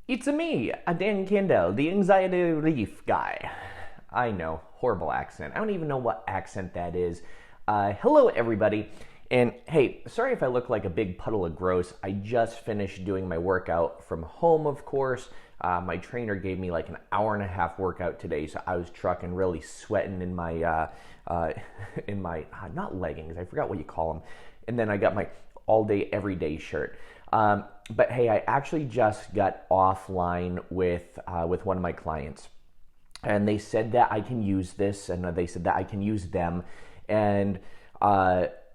It's me, Dan Candell, the anxiety relief guy. I know, horrible accent. I don't even know what accent that is. Hello, everybody. And hey, sorry if I look like a big puddle of gross. I just finished doing my workout from home, of course. My trainer gave me like an hour and a half workout today, so I was trucking, really sweating in my not leggings. I forgot what you call them. And then I got my all day, everyday shirt. But hey, I actually just got offline with one of my clients, and they said that I can use this, and they said that I can use them, and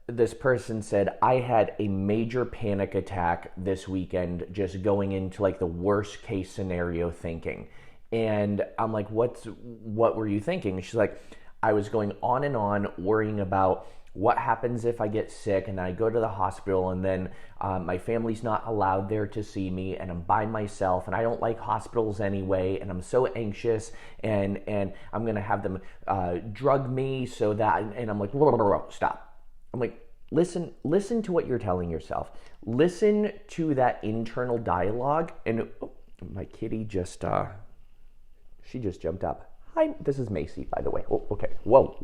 this person said I had a major panic attack this weekend, just going into like the worst case scenario thinking, and I'm like, what were you thinking? And she's like, I was going on and on worrying about what happens if I get sick and I go to the hospital and then my family's not allowed there to see me and I'm by myself and I don't like hospitals anyway and I'm so anxious and I'm gonna have them drug me so that, and I'm like, blah, blah, blah, blah. Stop. I'm like, listen to what you're telling yourself. Listen to that internal dialogue. And my kitty just she just jumped up. Hi, this is Macy, by the way. Oh, okay. Whoa.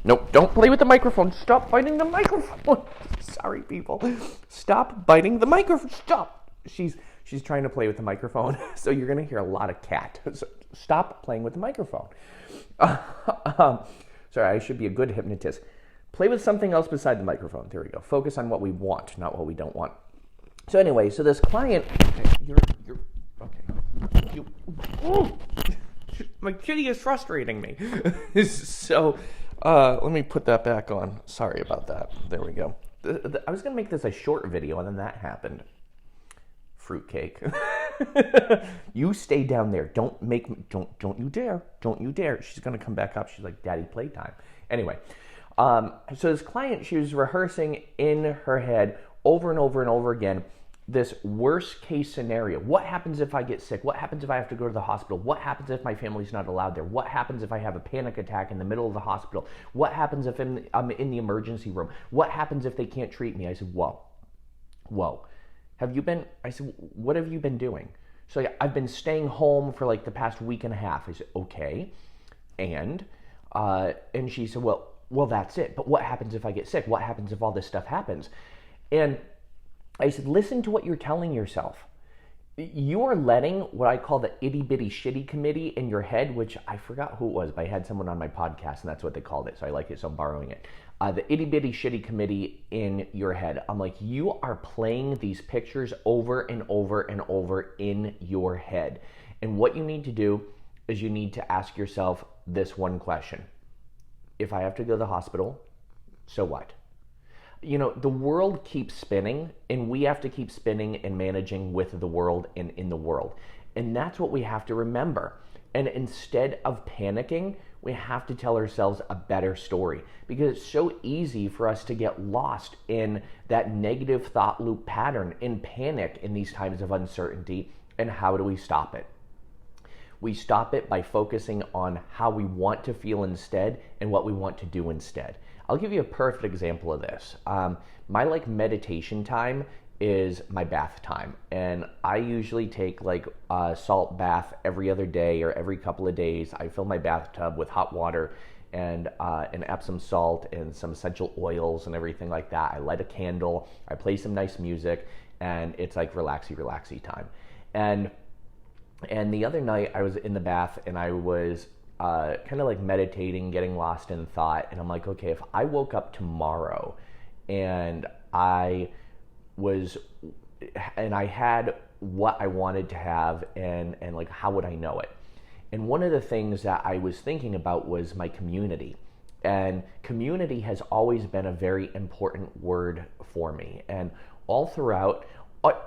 Nope, don't play with the microphone. Stop biting the microphone. Sorry, people. Stop biting the microphone. Stop. She's trying to play with the microphone, so you're going to hear a lot of cat. So stop playing with the microphone. Sorry, I should be a good hypnotist. Play with something else beside the microphone. There we go. Focus on what we want, not what we don't want. So anyway, so this client, you're okay. My kitty is frustrating me. So let me put that back on. Sorry about that. There we go. I was going to make this a short video, and then that happened. Fruitcake. You stay down there. Don't you dare. She's going to come back up. She's like, Daddy, playtime. Anyway, so this client, she was rehearsing in her head over and over and over again this worst case scenario. What happens if I get sick? What happens if I have to go to the hospital? What happens if my family's not allowed there? What happens if I have a panic attack in the middle of the hospital? What happens if I'm in the emergency room? What happens if they can't treat me? I said, whoa. I said, what have you been doing? So like, I've been staying home for like the past week and a half. I said, okay. And she said, well, that's it. But what happens if I get sick? What happens if all this stuff happens? And I said, listen to what you're telling yourself. You are letting what I call the itty bitty shitty committee in your head, which I forgot who it was, but I had someone on my podcast and that's what they called it. So I like it, so I'm borrowing it. The itty bitty shitty committee in your head. I'm like, you are playing these pictures over and over and over in your head. And what you need to do is you need to ask yourself this one question. If I have to go to the hospital, so what? You know, the world keeps spinning and we have to keep spinning and managing with the world and in the world. And that's what we have to remember. And instead of panicking, we have to tell ourselves a better story, because it's so easy for us to get lost in that negative thought loop pattern, in panic in these times of uncertainty. And how do we stop it? We stop it by focusing on how we want to feel instead and what we want to do instead. I'll give you a perfect example of this. My meditation time is my bath time, and I usually take a salt bath every other day or every couple of days. I fill my bathtub with hot water and Epsom salt and some essential oils and everything like that. I light a candle, I play some nice music, and it's like relaxy time. And the other night I was in the bath and I was kind of meditating, getting lost in thought. And I'm like, okay, if I woke up tomorrow and I had what I wanted to have and how would I know it? And one of the things that I was thinking about was my community. And community has always been a very important word for me. And all throughout,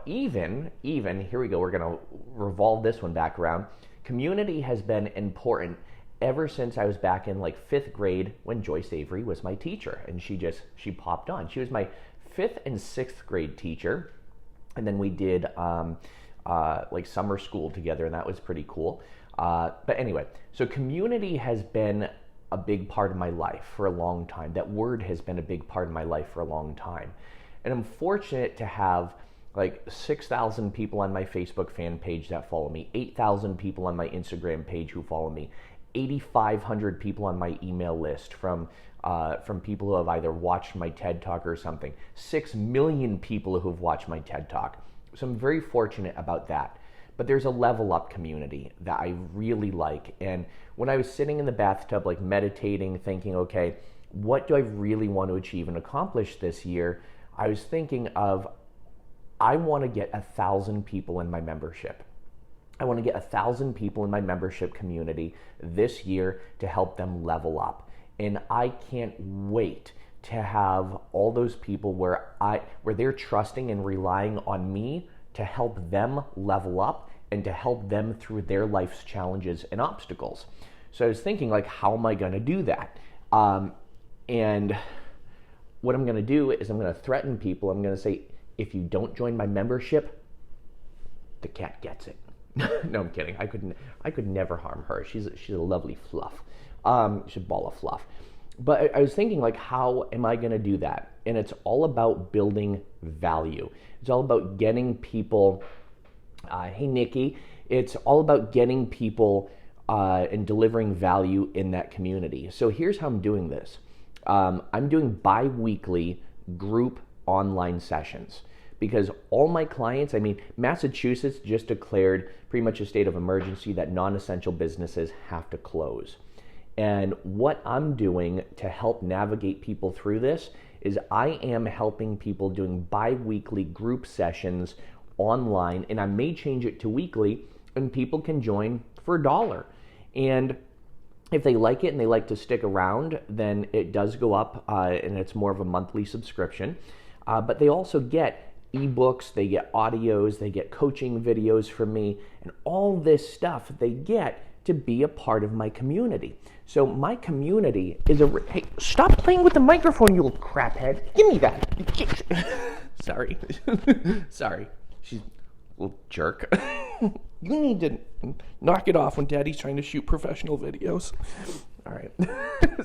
even here we go, we're going to revolve this one back around. Community has been important ever since I was back in 5th grade when Joyce Avery was my teacher, and she popped on. She was my 5th and 6th grade teacher, and then we did summer school together, and that was pretty cool. But anyway, so community has been a big part of my life for a long time. That word has been a big part of my life for a long time. And I'm fortunate to have like 6,000 people on my Facebook fan page that follow me, 8,000 people on my Instagram page who follow me, 8,500 people on my email list from people who have either watched my TED Talk or something, 6 million people who have watched my TED Talk. So I'm very fortunate about that. But there's a level up community that I really like. And when I was sitting in the bathtub, like meditating, thinking, okay, what do I really want to achieve and accomplish this year? I was thinking of, I want to get 1,000 people in my membership. I want to get 1,000 people in my membership community this year to help them level up. And I can't wait to have all those people where they're trusting and relying on me to help them level up and to help them through their life's challenges and obstacles. So I was thinking, like, how am I going to do that? And what I'm going to do is I'm going to threaten people. I'm going to say, if you don't join my membership, the cat gets it. No, I'm kidding. I could never harm her. She's a lovely fluff. She's a ball of fluff. But I was thinking, like, how am I going to do that? And it's all about building value. It's all about getting people, hey, Nikki, it's all about getting people and delivering value in that community. So here's how I'm doing this. I'm doing bi-weekly group online sessions because all my clients, Massachusetts just declared pretty much a state of emergency that non-essential businesses have to close. And what I'm doing to help navigate people through this is I am helping people doing bi-weekly group sessions online, and I may change it to weekly, and people can join for $1. And if they like it and they like to stick around, then it does go up, and it's more of a monthly subscription. But they also get ebooks, they get audios, they get coaching videos from me, and all this stuff they get to be a part of my community. So my community is hey, stop playing with the microphone, you little craphead. Give me that. Sorry. Sorry. She's a little jerk. You need to knock it off when Daddy's trying to shoot professional videos. All right.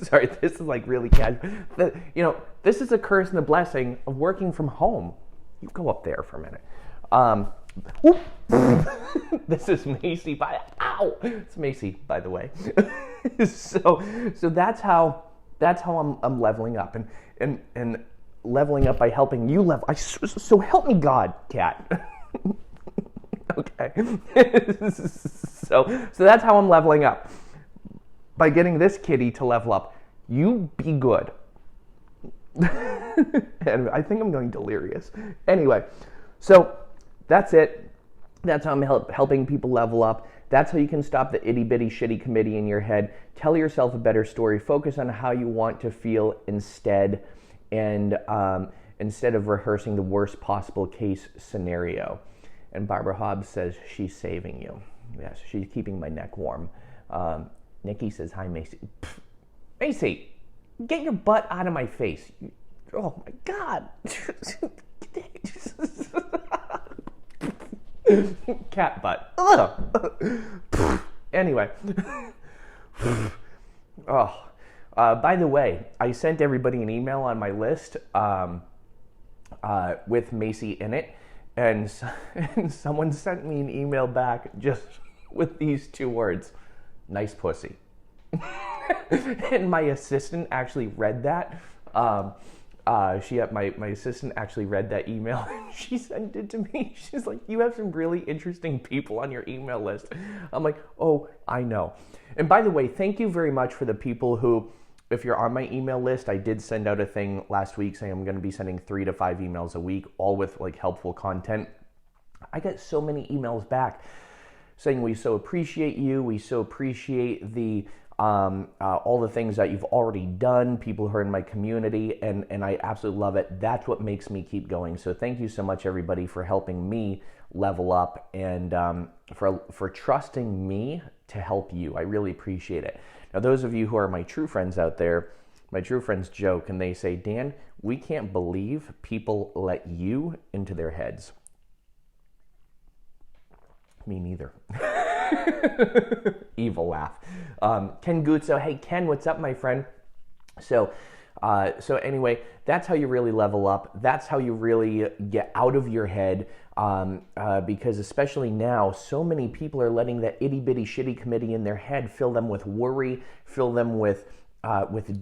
Sorry, this is like really casual. This is a curse and a blessing of working from home. You go up there for a minute. This is Macy. Ow! It's Macy, by the way. So that's how I'm leveling up and leveling up by helping you level. So help me God, cat. Okay. So that's how I'm leveling up. By getting this kitty to level up. You be good. And I think I'm going delirious. Anyway, so that's it. That's how I'm helping people level up. That's how you can stop the itty bitty shitty committee in your head. Tell yourself a better story. Focus on how you want to feel instead, and instead of rehearsing the worst possible case scenario. And Barbara Hobbs says she's saving you. Yes, she's keeping my neck warm. Nikki says, hi, Macy. Pfft. Macy, get your butt out of my face. Oh, my God. Cat butt. Anyway. By the way, I sent everybody an email on my list with Macy in it. And someone sent me an email back just with these 2 words, nice pussy. And my assistant actually read that. My assistant actually read that email and she sent it to me. She's like, you have some really interesting people on your email list. I'm like, oh, I know. And by the way, thank you very much for the people who, if you're on my email list, I did send out a thing last week saying I'm going to be sending 3 to 5 emails a week, all with like helpful content. I got so many emails back saying we so appreciate you. We so appreciate the all the things that you've already done, people who are in my community, and I absolutely love it. That's what makes me keep going. So thank you so much, everybody, for helping me level up and for trusting me to help you. I really appreciate it. Now, those of you who are my true friends out there, my true friends joke and they say, Dan, we can't believe people let you into their heads. Me neither. Evil laugh. Ken Guzzo, hey Ken, what's up, my friend? So So anyway, that's how you really level up. That's how you really get out of your head. Because especially now, so many people are letting that itty bitty shitty committee in their head fill them with worry, fill them with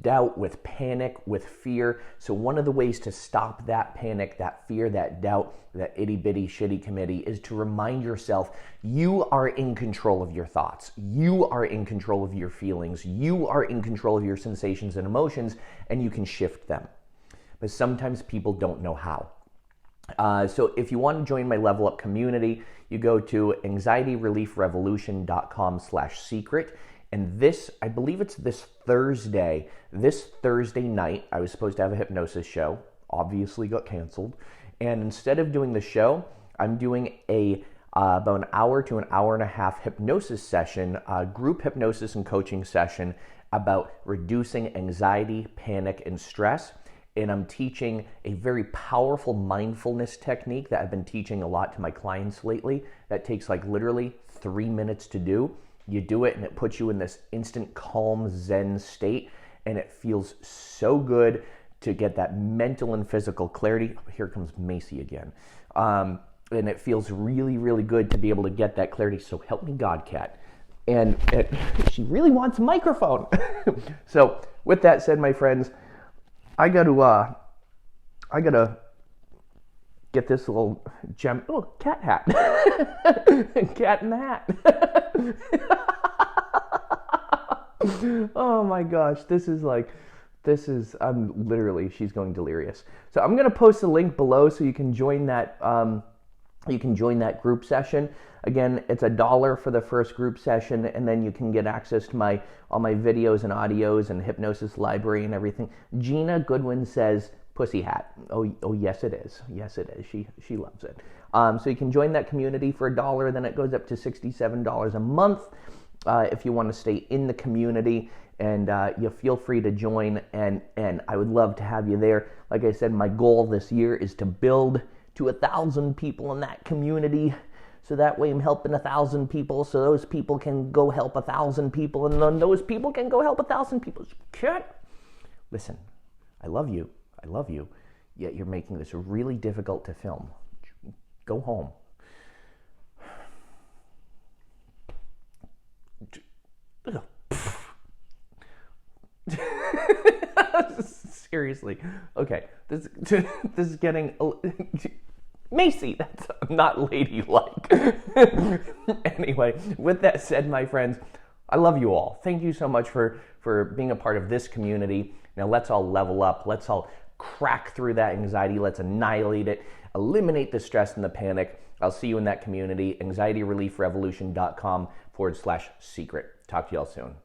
doubt, with panic, with fear. So one of the ways to stop that panic, that fear, that doubt, that itty bitty shitty committee is to remind yourself you are in control of your thoughts. You are in control of your feelings. You are in control of your sensations and emotions, and you can shift them. But sometimes people don't know how. So if you want to join my Level Up community, you go to anxietyreliefrevolution.com/secret. And this, I believe it's this Thursday night, I was supposed to have a hypnosis show, obviously got canceled. And instead of doing the show, I'm doing about an hour to an hour and a half hypnosis session, group hypnosis and coaching session about reducing anxiety, panic, and stress. And I'm teaching a very powerful mindfulness technique that I've been teaching a lot to my clients lately that takes like literally 3 minutes to do. You do it and it puts you in this instant calm Zen state, and it feels so good to get that mental and physical clarity. Here comes Macy again. And it feels really, really good to be able to get that clarity. So help me God, Cat. And she really wants a microphone. So with that said, my friends, I gotta get this little gem. Oh, cat hat. Cat in the hat. Oh my gosh, I'm literally, she's going delirious. So I'm gonna post a link below so you can join that. You can join that group session. Again, it's $1 for the first group session, and then you can get access to all my videos and audios and hypnosis library and everything. Gina Goodwin says, pussy hat. Oh, yes it is. Yes it is. She loves it. So you can join that community for $1, then it goes up to $67 a month if you want to stay in the community, and you feel free to join, and I would love to have you there. Like I said, my goal this year is to build to 1,000 people in that community. So that way I'm helping 1,000 people, so those people can go help 1,000 people, and then those people can go help 1,000 people. Cat, listen, I love you, yet you're making this really difficult to film. Go home. Seriously. Okay, this is getting... Macy, that's not ladylike. Anyway, with that said, my friends, I love you all. Thank you so much for being a part of this community. Now let's all level up. Let's all crack through that anxiety. Let's annihilate it. Eliminate the stress and the panic. I'll see you in that community. anxietyreliefrevolution.com/secret. Talk to y'all soon.